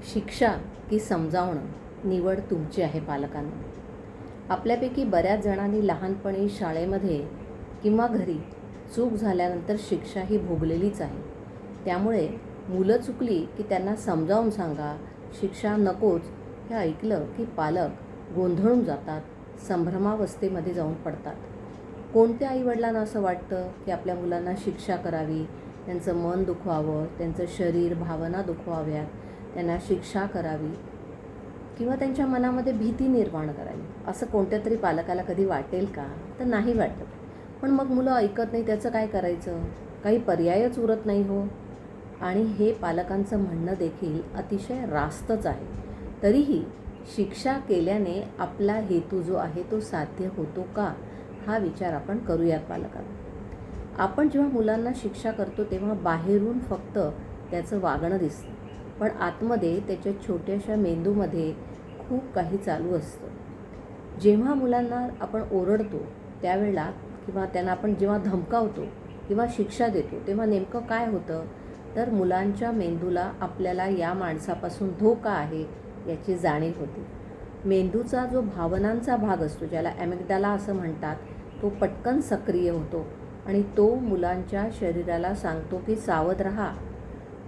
शिक्षा की समजावणं निवड तुमची आहे पालकांनो. आपल्यापैकी बऱ्याच जणांनी लहानपणी शाळेमध्ये किंवा घरी चूक झाल्यानंतर शिक्षा ही भोगलेलीच आहे. त्यामुळे मुलं चुकली की त्यांना समजावून सांगा, शिक्षा नकोच हे ऐकलं की पालक गोंधळून जातात, संभ्रमावस्थेमध्ये जाऊन पडतात. कोणत्या आईवडिलांना असं वाटतं की आपल्या मुलांना शिक्षा करावी, त्यांचं मन दुखवावं, त्यांचं शरीर भावना दुखवाव्यात, त्यांना शिक्षा करावी किंवा त्यांच्या मनामध्ये भीती निर्माण करावी, असं कोणत्या तरी पालकाला कधी वाटेल का? तर नाही वाटत. पण मग मुलं ऐकत नाही, त्याचं काय करायचं? काही पर्यायच उरत नाही हो. आणि हे पालकांचं म्हणणं देखील अतिशय रास्तच आहे. तरीही शिक्षा केल्याने आपला हेतू जो आहे तो साध्य होतो का, हा विचार आपण करूयात पालकांना. आपण जेव्हा मुलांना शिक्षा करतो तेव्हा बाहेरून फक्त त्याचं वागणं दिसतं, पण आतमध्ये त्याच्या छोट्याशा मेंदूमध्ये खूप काही चालू असतं. जेव्हा मुलांना आपण ओरडतो त्यावेळेला किंवा त्यांना आपण जेव्हा धमकावतो किंवा शिक्षा देतो तेव्हा नेमकं काय होतं, तर मुलांच्या मेंदूला आपल्याला या माणसापासून धोका आहे याची जाणीव होते. मेंदूचा जो भावनांचा भाग असतो, ज्याला ॲमिग्डाला असं म्हणतात, तो पटकन सक्रिय होतो आणि तो मुलांच्या शरीराला सांगतो की सावध राहा.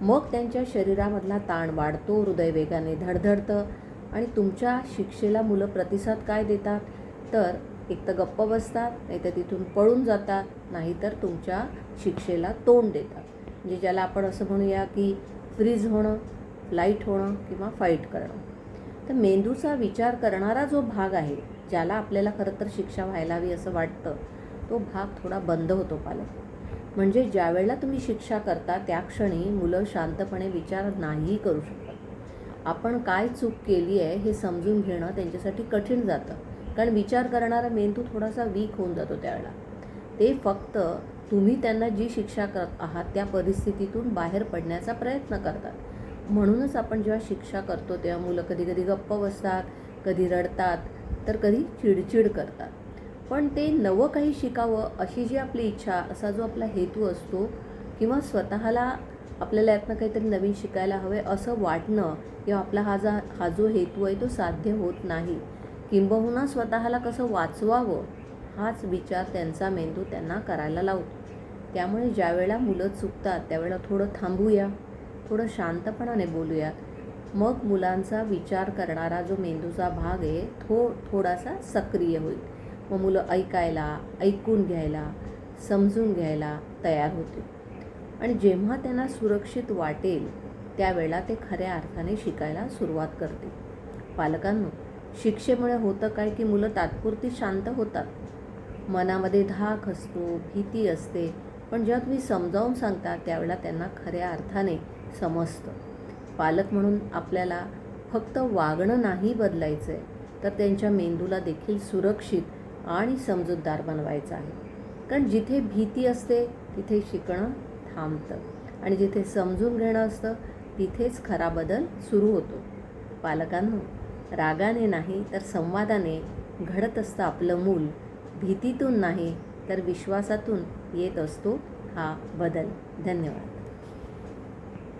मग त्यांच्या शरीरामधला ताण वाढतो, हृदय वेगाने धडधडतं आणि तुमच्या शिक्षेला मुलं प्रतिसाद काय देतात, तर एक तर गप्प बसतात, नाहीतर तिथून पळून जातात, नाहीतर तुमच्या शिक्षेला तोंड देतात. म्हणजे ज्याला आपण असं म्हणूया की फ्रीज होणं, फ्लाईट होणं किंवा फाईट करणं. तर मेंदूचा विचार करणारा जो भाग आहे, ज्याला आपल्याला खरं तर शिक्षा व्हायला हवी असं वाटतं, तो भाग थोडा बंद होतो पालक. म्हणजे ज्या वेळेला तुम्ही शिक्षा करता त्या क्षणी मुलं शांतपणे विचार नाही करू शकत. आपण काय चूक केली आहे हे समजून घेणं त्यांच्यासाठी कठीण जातं, कारण विचार करणारा मेंदू थोडासा वीक होऊन जातो त्यावेळेला. ते फक्त तुम्ही त्यांना जी शिक्षा करत आहात त्या परिस्थितीतून बाहेर पडण्याचा प्रयत्न करतात. म्हणूनच आपण जेव्हा शिक्षा करतो तेव्हा मुलं कधी कधी गप्प बसतात, कधी रडतात, तर कधी चिडचिड करतात. पण ते नवं काही शिकावं अशी जी आपली इच्छा, असा जो आपला हेतू असतो, किंवा स्वतःला आपल्याला यातनं काहीतरी नवीन शिकायला हवे असं वाटणं, किंवा आपला हा जो हेतू आहे तो साध्य होत नाही, किंबहुना स्वतःला कसं वाचवावं हाच विचार त्यांचा मेंदू त्यांना करायला लावतो. त्यामुळे ज्यावेळेला मुलं चुकतात त्यावेळेला थोडं थांबूया, थोडं शांतपणाने बोलूया. मग मुलांचा विचार करणारा जो मेंदूचा भाग आहे थोडासा सक्रिय होईल. मग मुलं ऐकायला, ऐकून घ्यायला, समजून घ्यायला तयार होतील. आणि जेव्हा त्यांना सुरक्षित वाटेल त्यावेळेला ते खऱ्या अर्थाने शिकायला सुरुवात करतील. पालकांनो, शिक्षेमुळे होतं काय की मुलं तात्पुरती शांत होतात. मनामध्ये धाक असतो, भीती असते, पण जेव्हा तुम्ही समजावून सांगता त्यावेळेला त्यांना खऱ्या अर्थाने समजतं. पालक म्हणून आपल्याला फक्त वागणं नाही बदलायचं आहे, तर त्यांच्या मेंदूला देखील सुरक्षित आणि समजूतदार बनवायचं आहे. कारण जिथे भीती असते तिथे शिकणं थांबतं आणि जिथे समजून घेणं असतं तिथेच खरा बदल सुरू होतो. पालकांनो, रागाने नाही तर संवादाने घडत असतं आपलं मूल. भीतीतून नाही तर विश्वासातून येत असतो हा बदल. धन्यवाद.